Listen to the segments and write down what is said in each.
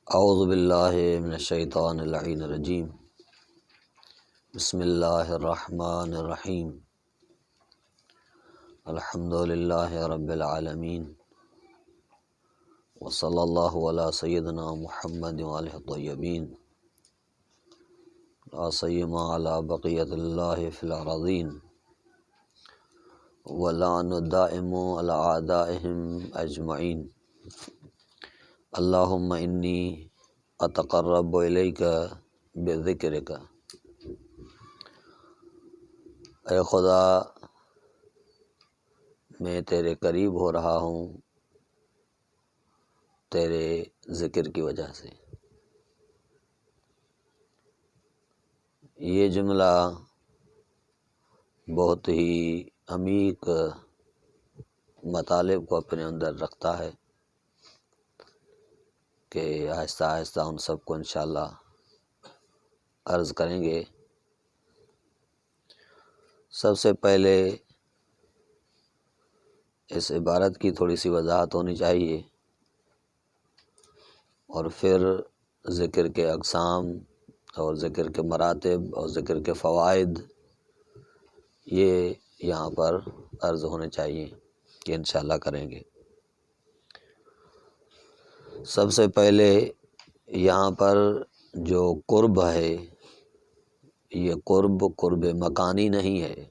اعوذ باللہ من الشیطان اللعین الرجیم بسم اللہ الرحمن الرحیم الحمد للہ رب العالمین وصلی اللہ علی سیدنا محمد وآلہ الطیبین لا سیما علی بقیۃ اللہ فی الارضین ولعن الدائم علی اعدائہم اجمعین اللہم انی اتقرب الیک بذکرک۔ اے خدا، میں تیرے قریب ہو رہا ہوں تیرے ذکر کی وجہ سے۔ یہ جملہ بہت ہی عمیق مطالب کو اپنے اندر رکھتا ہے کہ آہستہ آہستہ ان سب کو انشاءاللہ عرض کریں گے۔ سب سے پہلے اس عبارت کی تھوڑی سی وضاحت ہونی چاہیے، اور پھر ذکر کے اقسام اور ذکر کے مراتب اور ذکر کے فوائد یہ یہاں پر عرض ہونے چاہیے کہ انشاءاللہ کریں گے۔ سب سے پہلے یہاں پر جو قرب ہے، یہ قرب مکانی نہیں ہے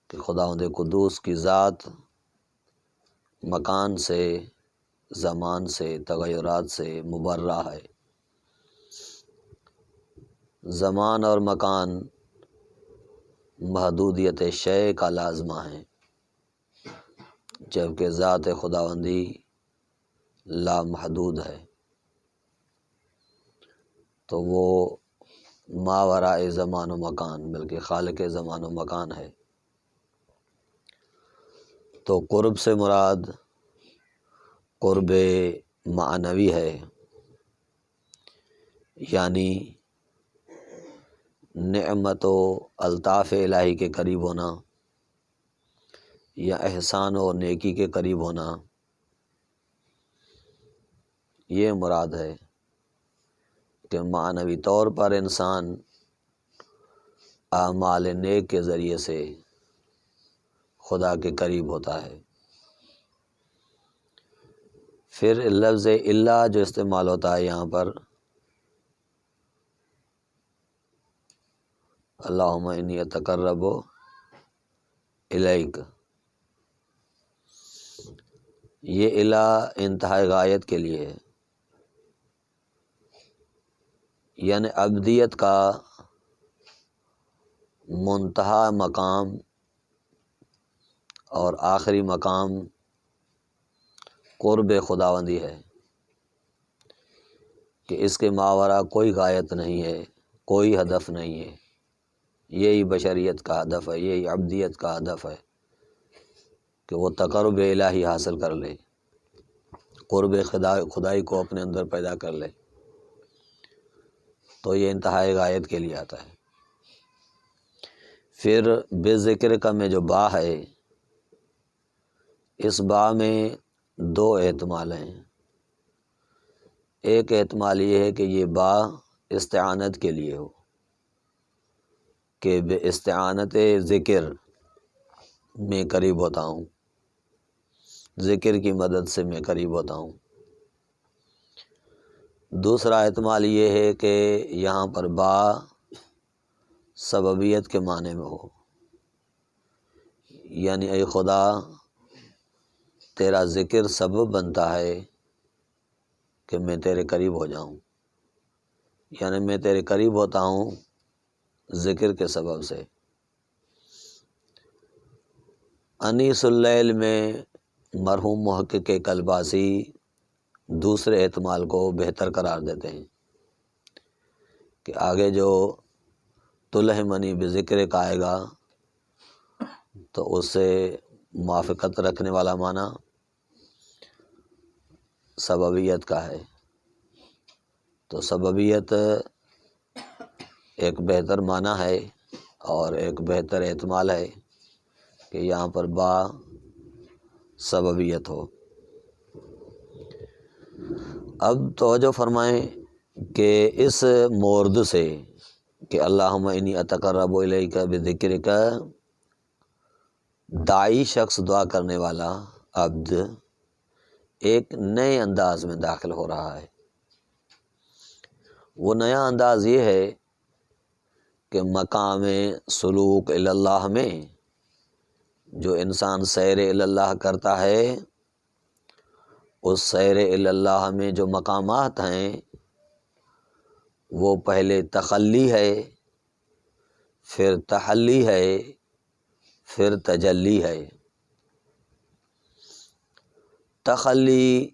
کہ خداوند قدوس کی ذات مکان سے، زمان سے، تغیرات سے مبرہ ہے۔ زمان اور مکان محدودیت شے کا لازمہ ہے، جبکہ ذات خداوندی لامحدود ہے، تو وہ ماوراء زمان و مکان بلکہ خالق زمان و مکان ہے۔ تو قرب سے مراد قرب معنوی ہے، یعنی نعمت و الطاف الہی کے قریب ہونا یا احسان و نیکی کے قریب ہونا، یہ مراد ہے کہ معنوی طور پر انسان اعمال نیک کے ذریعے سے خدا کے قریب ہوتا ہے۔ پھر لفظ اللہ جو استعمال ہوتا ہے یہاں پر، اللہم انی اتقرب الیک، یہ الہ انتہائی غایت کے لیے ہے، یعنی عبدیت کا منتہا مقام اور آخری مقام قرب خداوندی ہے کہ اس کے ماوراء کوئی غایت نہیں ہے، کوئی ہدف نہیں ہے۔ یہی بشریت کا ہدف ہے، یہی عبدیت کا ہدف ہے کہ وہ تقرب الہی حاصل کر لے، قرب خدائی کو اپنے اندر پیدا کر لے، تو یہ انتہائی غایت کے لیے آتا ہے۔ پھر بے ذکر کا میں جو با ہے، اس با میں دو احتمال ہیں۔ ایک احتمال یہ ہے کہ یہ با استعانت کے لیے ہو، کہ بے استعانت ذکر میں قریب ہوتا ہوں، ذکر کی مدد سے میں قریب ہوتا ہوں۔ دوسرا احتمال یہ ہے کہ یہاں پر با سببیت کے معنی میں ہو، یعنی اے خدا، تیرا ذکر سبب بنتا ہے کہ میں تیرے قریب ہو جاؤں، یعنی میں تیرے قریب ہوتا ہوں ذکر کے سبب سے۔ انیس اللیل میں مرحوم محقق کلباسی دوسرے احتمال کو بہتر قرار دیتے ہیں کہ آگے جو تلہمنی بذکر کا آئے گا تو اس سے موافقت رکھنے والا معنی سببیت کا ہے۔ تو سببیت ایک بہتر معنی ہے اور ایک بہتر احتمال ہے کہ یہاں پر با سببیت ہو۔ اب توجہ فرمائیں کہ اس مورد سے کہ اللہم انی اتقرب الیک بذکرک، داعی شخص، دعا کرنے والا عبد ایک نئے انداز میں داخل ہو رہا ہے۔ وہ نیا انداز یہ ہے کہ مقام سلوک اللہ میں جو انسان سیر اللہ کرتا ہے، اس سیر اللہ میں جو مقامات ہیں وہ پہلے تخلی ہے، پھر تحلی ہے، پھر تجلی ہے۔ تخلی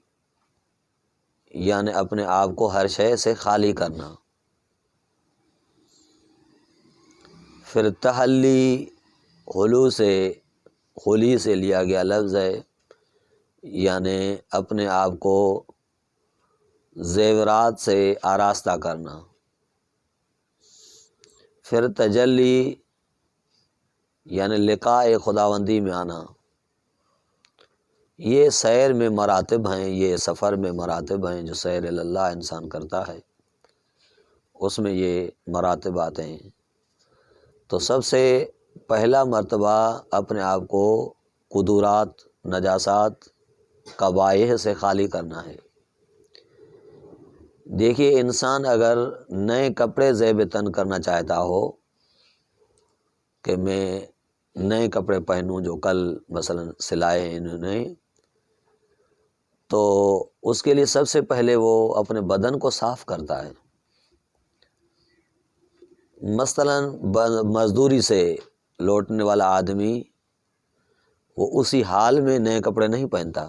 یعنی اپنے آپ کو ہر شے سے خالی کرنا، پھر تحلی خلی سے لیا گیا لفظ ہے، یعنی اپنے آپ کو زیورات سے آراستہ کرنا، پھر تجلی یعنی لقاء خداوندی میں آنا۔ یہ سیر میں مراتب ہیں، یہ سفر میں مراتب ہیں جو سیر اللہ انسان کرتا ہے، اس میں یہ مراتب آتے ہیں۔ تو سب سے پہلا مرتبہ اپنے آپ کو قدورات، نجاسات، قبائح سے خالی کرنا ہے۔ دیکھیے، انسان اگر نئے کپڑے زیب تن کرنا چاہتا ہو کہ میں نئے کپڑے پہنوں جو کل مثلا سلائے ہیں انہوں نے، تو اس کے لیے سب سے پہلے وہ اپنے بدن کو صاف کرتا ہے۔ مثلا مزدوری سے لوٹنے والا آدمی وہ اسی حال میں نئے کپڑے نہیں پہنتا،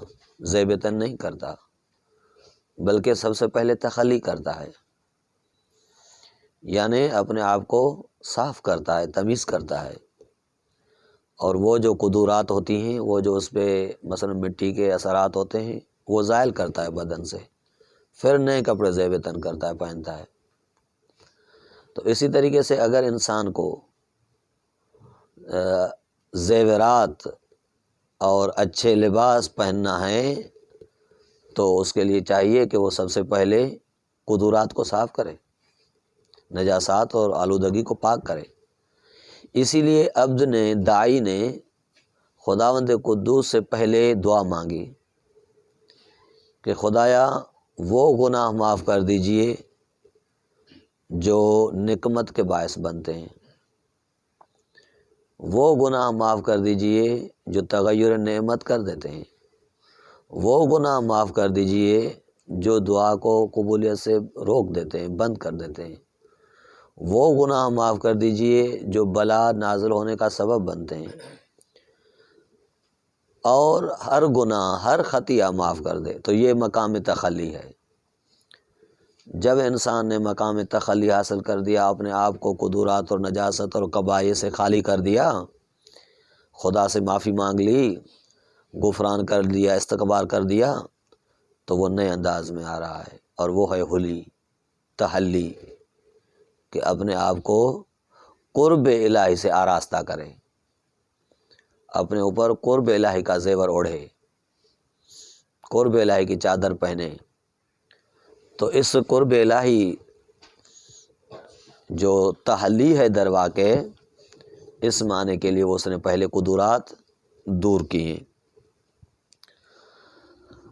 زیب تن نہیں کرتا، بلکہ سب سے پہلے تخلی کرتا ہے، یعنی اپنے آپ کو صاف کرتا ہے، تمیز کرتا ہے، اور وہ جو قدورات ہوتی ہیں، وہ جو اس پہ مثلا مٹی کے اثرات ہوتے ہیں، وہ زائل کرتا ہے بدن سے، پھر نئے کپڑے زیب تن کرتا ہے، پہنتا ہے۔ تو اسی طریقے سے اگر انسان کو زیورات اور اچھے لباس پہننا ہے تو اس کے لیے چاہیے کہ وہ سب سے پہلے قدورات کو صاف کرے، نجاسات اور آلودگی کو پاک کرے۔ اسی لیے عبد نے، داعی نے خداوند قدوس سے پہلے دعا مانگی کہ خدایا وہ گناہ معاف کر دیجئے جو نقمت کے باعث بنتے ہیں، وہ گناہ معاف کر دیجئے جو تغیر نعمت کر دیتے ہیں، وہ گناہ معاف کر دیجئے جو دعا کو قبولیت سے روک دیتے ہیں، بند کر دیتے ہیں، وہ گناہ معاف کر دیجئے جو بلا نازل ہونے کا سبب بنتے ہیں، اور ہر گناہ، ہر خطیہ معاف کر دے۔ تو یہ مقام تخلی ہے۔ جب انسان نے مقام تخلی حاصل کر دیا، اپنے آپ کو قدورات اور نجاست اور قبائح سے خالی کر دیا، خدا سے معافی مانگ لی، غفران کر دیا، استغفار کر دیا، تو وہ نئے انداز میں آ رہا ہے، اور وہ ہے حلی، تحلی، کہ اپنے آپ کو قرب الہی سے آراستہ کرے، اپنے اوپر قرب الہی کا زیور اوڑھے، قرب الہی کی چادر پہنے۔ تو اس قرب الہی جو تحلی ہے در واقع، اس معنی کے لیے اس نے پہلے قدورات دور کی ہیں۔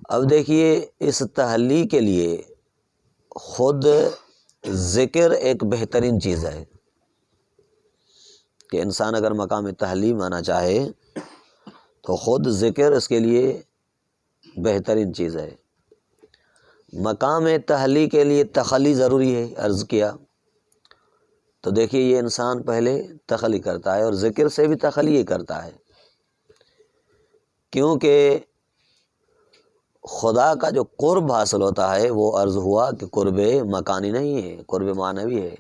اب دیکھیے، اس تحلی کے لیے خود ذکر ایک بہترین چیز ہے کہ انسان اگر مقام تحلی مانا چاہے تو خود ذکر اس کے لیے بہترین چیز ہے۔ مقام تحلی کے لیے تخلی ضروری ہے، عرض کیا۔ تو دیکھیے، یہ انسان پہلے تخلی کرتا ہے، اور ذکر سے بھی تخلی کرتا ہے، کیونکہ خدا کا جو قرب حاصل ہوتا ہے وہ عرض ہوا کہ قرب مکانی نہیں ہے، قرب معنوی ہے۔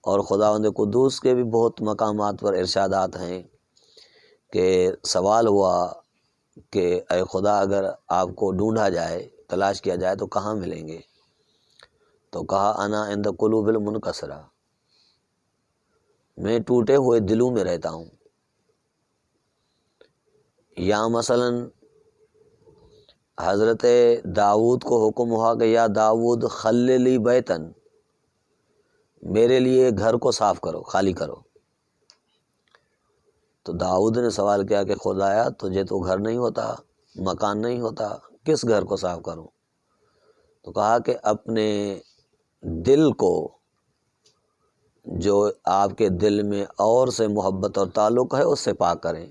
اور خداوند قدوس کے بھی بہت مقامات پر ارشادات ہیں کہ سوال ہوا کہ اے خدا، اگر آپ کو ڈھونڈا جائے، تلاش کیا جائے تو کہاں ملیں گے؟ تو کہا انا عند قلوب المنکسرہ، میں ٹوٹے ہوئے دلوں میں رہتا ہوں۔ یا مثلا حضرت داؤد کو حکم ہوا کہ یا داؤد خللی بیتن، میرے لیے گھر کو صاف کرو، خالی کرو۔ تو داؤد نے سوال کیا کہ خدایا تجھے تو گھر نہیں ہوتا، مکان نہیں ہوتا، کس گھر کو صاف کروں؟ تو کہا کہ اپنے دل کو، جو آپ کے دل میں اور سے محبت اور تعلق ہے اس سے پاک کریں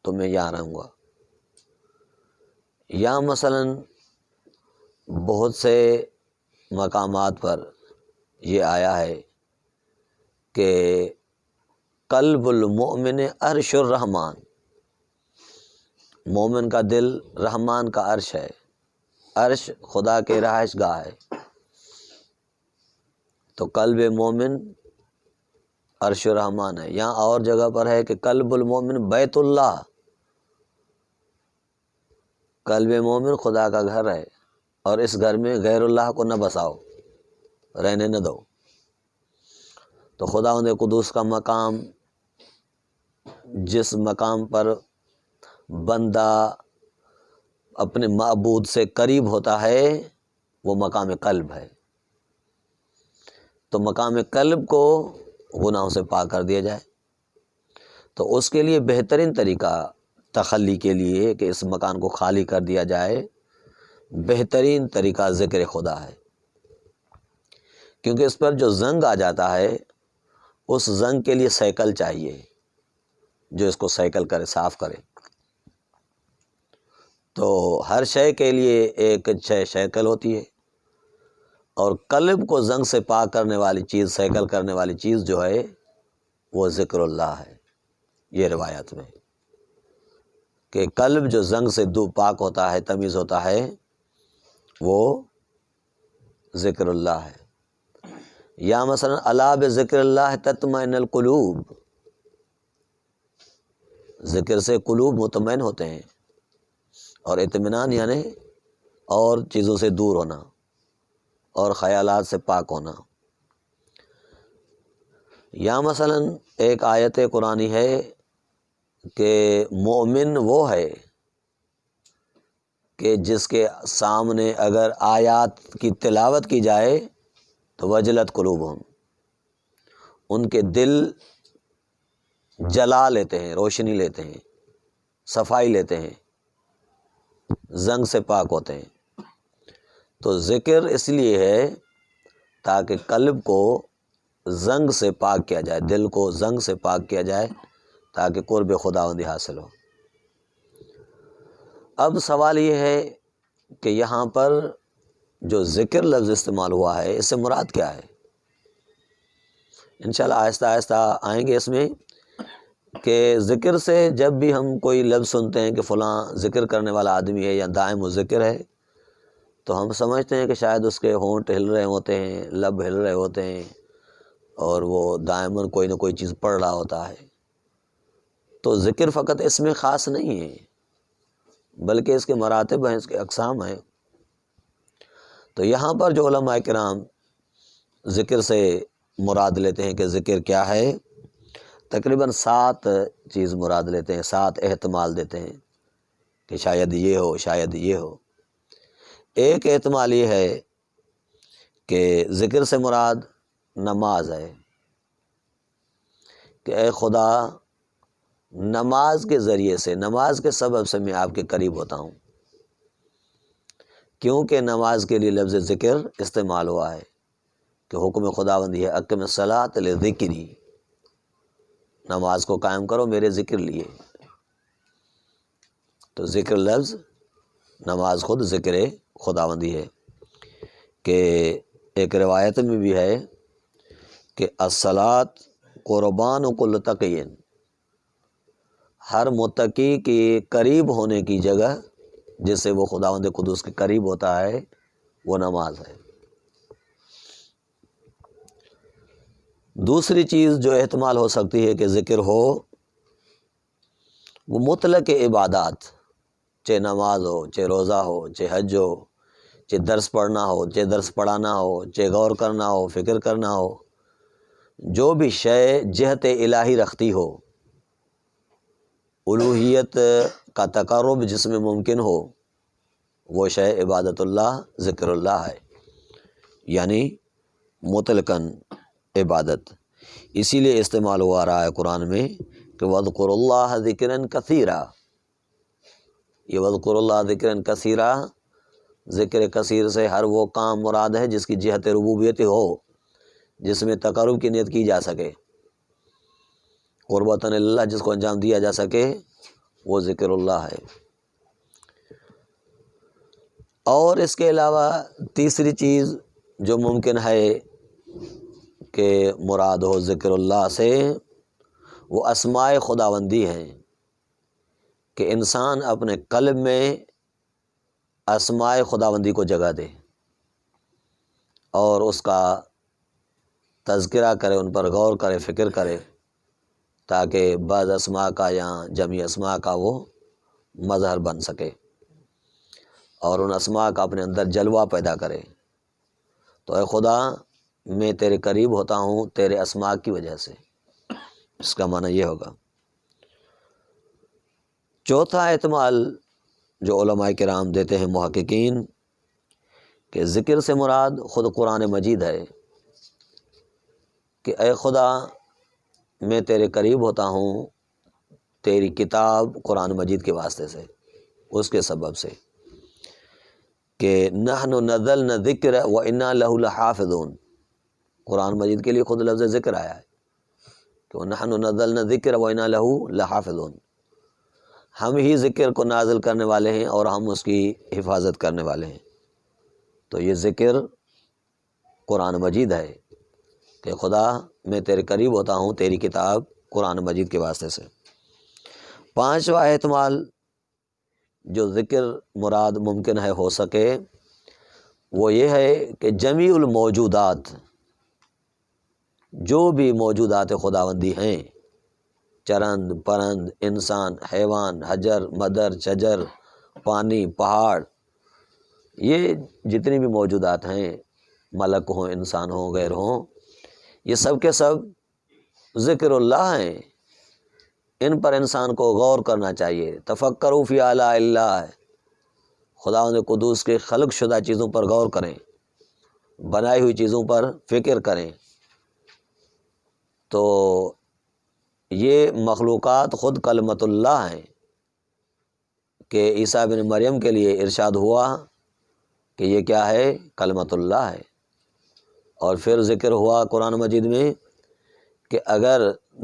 تو میں یہاں رہوں گا۔ یا مثلا بہت سے مقامات پر یہ آیا ہے کہ قلب المؤمن عرش الرحمن، مومن کا دل رحمان کا عرش ہے، عرش خدا کے رہائش گاہ ہے۔ تو قلب مومن عرش الرحمن ہے۔ یہاں اور جگہ پر ہے کہ قلب المؤمن بیت اللہ، قلب مومن خدا کا گھر ہے، اور اس گھر میں غیر اللہ کو نہ بساؤ، رہنے نہ دو۔ تو خداوند قدوس کا مقام، جس مقام پر بندہ اپنے معبود سے قریب ہوتا ہے وہ مقام قلب ہے۔ تو مقام قلب کو گناہوں سے پاک کر دیا جائے، تو اس کے لیے بہترین طریقہ تخلی کے لیے کہ اس مکان کو خالی کر دیا جائے، بہترین طریقہ ذکر خدا ہے، کیونکہ اس پر جو زنگ آ جاتا ہے اس زنگ کے لیے سیکل چاہیے جو اس کو سیکل کرے، صاف کرے۔ تو ہر شے کے لیے ایک شیکل ہوتی ہے، اور قلب کو زنگ سے پاک کرنے والی چیز، سیکل کرنے والی چیز جو ہے وہ ذکر اللہ ہے۔ یہ روایت میں کہ قلب جو زنگ سے پاک ہوتا ہے، تمیز ہوتا ہے، وہ ذکر اللہ ہے۔ یا مثلا الا بذکر اللہ تطمئن القلوب، ذکر سے قلوب مطمئن ہوتے ہیں، اور اطمینان یعنی اور چیزوں سے دور ہونا اور خیالات سے پاک ہونا۔ یا مثلا ایک آیت قرآنی ہے کہ مومن وہ ہے کہ جس کے سامنے اگر آیات کی تلاوت کی جائے تو وجلت قلوبہم، ان کے دل جلا لیتے ہیں، روشنی لیتے ہیں، صفائی لیتے ہیں، زنگ سے پاک ہوتے ہیں۔ تو ذکر اس لیے ہے تاکہ قلب کو زنگ سے پاک کیا جائے، دل کو زنگ سے پاک کیا جائے تاکہ قرب خداوندی حاصل ہو۔ اب سوال یہ ہے کہ یہاں پر جو ذکر لفظ استعمال ہوا ہے اس سے مراد کیا ہے؟ انشاءاللہ آہستہ آہستہ آئیں گے اس میں کہ ذکر سے جب بھی ہم کوئی لفظ سنتے ہیں کہ فلاں ذکر کرنے والا آدمی ہے یا دائم و ذکر ہے، تو ہم سمجھتے ہیں کہ شاید اس کے ہونٹ ہل رہے ہوتے ہیں، لب ہل رہے ہوتے ہیں، اور وہ دائماً کوئی نہ کوئی چیز پڑھ رہا ہوتا ہے۔ تو ذکر فقط اس میں خاص نہیں ہے، بلکہ اس کے مراتب ہیں، اس کے اقسام ہیں۔ تو یہاں پر جو علماء کرام ذکر سے مراد لیتے ہیں کہ ذکر کیا ہے، تقریباً 7 چیز مراد لیتے ہیں، 7 احتمال دیتے ہیں کہ شاید یہ ہو، شاید یہ ہو۔ ایک احتمال یہ ہے کہ ذکر سے مراد نماز ہے کہ اے خدا، نماز کے ذریعے سے، نماز کے سبب سے میں آپ کے قریب ہوتا ہوں، کیونکہ نماز کے لیے لفظ ذکر استعمال ہوا ہے کہ حکم خداوندی ہے اقم الصلاۃ لذکری، نماز کو قائم کرو میرے ذکر لیے۔ تو ذکر لفظ، نماز خود ذکر خداوندی ہے کہ ایک روایت میں بھی ہے کہ الصلاۃ قربان کل تقی، ہر متقی کے قریب ہونے کی جگہ جس سے وہ خداوند قدوس کے قریب ہوتا ہے وہ نماز ہے۔ دوسری چیز جو احتمال ہو سکتی ہے کہ ذکر ہو، وہ مطلق عبادات، چاہے نماز ہو، چاہے روزہ ہو، چاہے حج ہو، چاہے درس پڑھنا ہو، چاہے درس پڑھانا ہو، چاہے غور کرنا ہو، فکر کرنا ہو، جو بھی شے جہت الہی رکھتی ہو، الوہیت کا تقرب جس میں ممکن ہو، وہ شے عبادت اللہ ذکر اللہ ہے، یعنی مطلقاً عبادت۔ اسی لیے استعمال ہوا رہا ہے قرآن میں کہ وَاذْكُرُوا اللَّهَ ذِكْرًا كَثِيرًا۔ یہ وَاذْكُرُوا اللَّهَ ذِكْرًا كَثِيرًا، ذکر کثیر سے ہر وہ کام مراد ہے جس کی جہت ربوبیت ہو، جس میں تقرب کی نیت کی جا سکے، قربتاً اللہ، جس کو انجام دیا جا سکے، وہ ذکر اللہ ہے۔ اور اس کے علاوہ تیسری چیز جو ممکن ہے کہ مراد ہو ذکر اللہ سے، وہ اسماء خداوندی ہیں، کہ انسان اپنے قلب میں اسماء خداوندی کو جگہ دے اور اس کا تذکرہ کرے، ان پر غور کرے، فکر کرے، تاکہ بعض اسماء کا یا جمعی اسماء کا وہ مظہر بن سکے اور ان اسماء کا اپنے اندر جلوہ پیدا کرے۔ تو اے خدا، میں تیرے قریب ہوتا ہوں تیرے اسماء کی وجہ سے، اس کا معنی یہ ہوگا۔ چوتھا احتمال جو علماء کرام دیتے ہیں محققین، کہ ذکر سے مراد خود قرآن مجید ہے، کہ اے خدا، میں تیرے قریب ہوتا ہوں تیری کتاب قرآن مجید کے واسطے سے، اس کے سبب سے، کہ نحن نزلنا ذکر وإنا لہ لحافظون۔ قرآن مجید کے لیے خود لفظ ذکر آیا ہے کہ نحن نزلنا ذکر وإنا لہ لحافظون، ہم ہی ذکر کو نازل کرنے والے ہیں اور ہم اس کی حفاظت کرنے والے ہیں۔ تو یہ ذکر قرآن مجید ہے کہ خدا، میں تیرے قریب ہوتا ہوں تیری کتاب قرآن مجید کے واسطے سے۔ پانچواں احتمال جو ذکر مراد ممکن ہے ہو سکے، وہ یہ ہے کہ جمیع الموجودات، جو بھی موجودات خداوندی ہیں، چرند پرند، انسان، حیوان، حجر مدر شجر، پانی، پہاڑ، یہ جتنی بھی موجودات ہیں، ملک ہوں، انسان ہوں، غیر ہوں، یہ سب کے سب ذکر اللہ ہیں۔ ان پر انسان کو غور کرنا چاہیے۔ تفکروا فی آلاء اللہ، خداوند قدوس کے خلق شدہ چیزوں پر غور کریں، بنائی ہوئی چیزوں پر فکر کریں۔ تو یہ مخلوقات خود کلمت اللہ ہیں، کہ عیسیٰ بن مریم کے لیے ارشاد ہوا کہ یہ کیا ہے؟ کلمت اللہ ہے۔ اور پھر ذکر ہوا قرآن مجید میں کہ اگر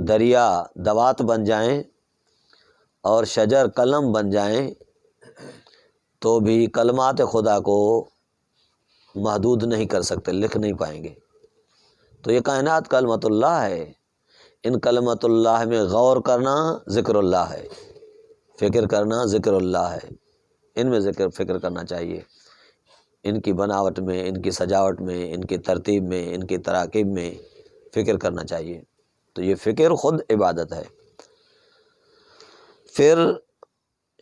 دریا دوات بن جائیں اور شجر قلم بن جائیں تو بھی کلمات خدا کو محدود نہیں کر سکتے، لکھ نہیں پائیں گے۔ تو یہ کائنات کلمت اللہ ہے، ان کلمت اللہ میں غور کرنا ذکر اللہ ہے، فکر کرنا ذکر اللہ ہے، ان میں فکر کرنا چاہیے، ان کی بناوٹ میں، ان کی سجاوٹ میں، ان کی ترتیب میں، ان کی تراکیب میں فکر کرنا چاہیے۔ تو یہ فکر خود عبادت ہے۔ پھر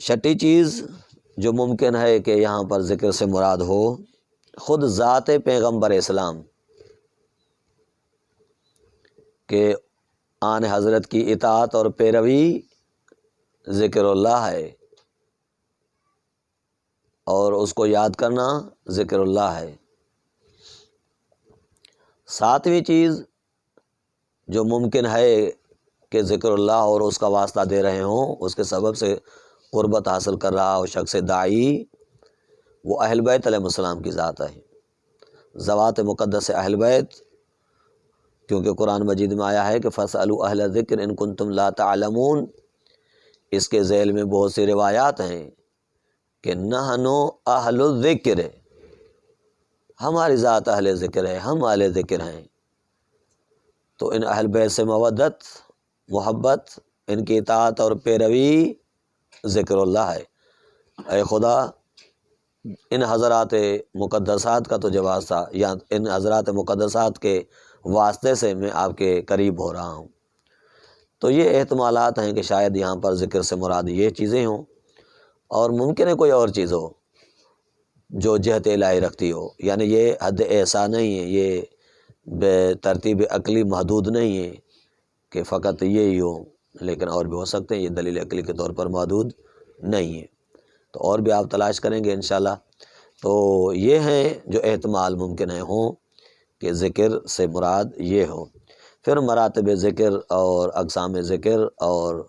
چھٹی چیز جو ممکن ہے کہ یہاں پر ذکر سے مراد ہو، خود ذات پیغمبر اسلام، کہ آن حضرت کی اطاعت اور پیروی ذکر اللہ ہے، اور اس کو یاد کرنا ذکر اللہ ہے۔ ساتویں چیز جو ممکن ہے کہ ذکر اللہ اور اس کا واسطہ دے رہے ہوں، اس کے سبب سے قربت حاصل کر رہا ہو شخص داعی، وہ اہل بیت علیہ السلام کی ذات ہے، ذوات مقدس اہل بیت، کیونکہ قرآن مجید میں آیا ہے کہ فَاسْأَلُوا أَهْلَ الذِّكْرِ إِن كُنتُمْ لَا تَعْلَمُونَ۔ اس کے ذیل میں بہت سی روایات ہیں کہ نحن اہل الذکر، ہماری ذات اہل ذکر ہے، ہم اہل ذکر ہیں۔ تو ان اہل بیت سے مودت، محبت، ان کی اطاعت اور پیروی ذکر اللہ ہے۔ اے خدا، ان حضرات مقدسات کا تجھے واسطہ، یا ان حضرات مقدسات کے واسطے سے میں آپ کے قریب ہو رہا ہوں۔ تو یہ احتمالات ہیں کہ شاید یہاں پر ذکر سے مراد یہ چیزیں ہوں، اور ممکن ہے کوئی اور چیز ہو جو جہت الہی رکھتی ہو، یعنی یہ حد ایسا نہیں ہے، یہ بے ترتیب عقلی محدود نہیں ہے کہ فقط یہی ہو، لیکن اور بھی ہو سکتے ہیں، یہ دلیل عقلی کے طور پر محدود نہیں ہے۔ تو اور بھی آپ تلاش کریں گے انشاءاللہ۔ تو یہ ہیں جو احتمال ممکن ہوں کہ ذکر سے مراد یہ ہو۔ پھر مراتب ذکر اور اقسام ذکر اور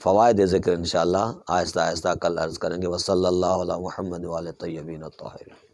فوائد ذکر انشاءاللہ آہستہ آہستہ کل عرض کریں گے۔ وصلی اللہ علی محمد وآلہ الطیبین الطاہرین۔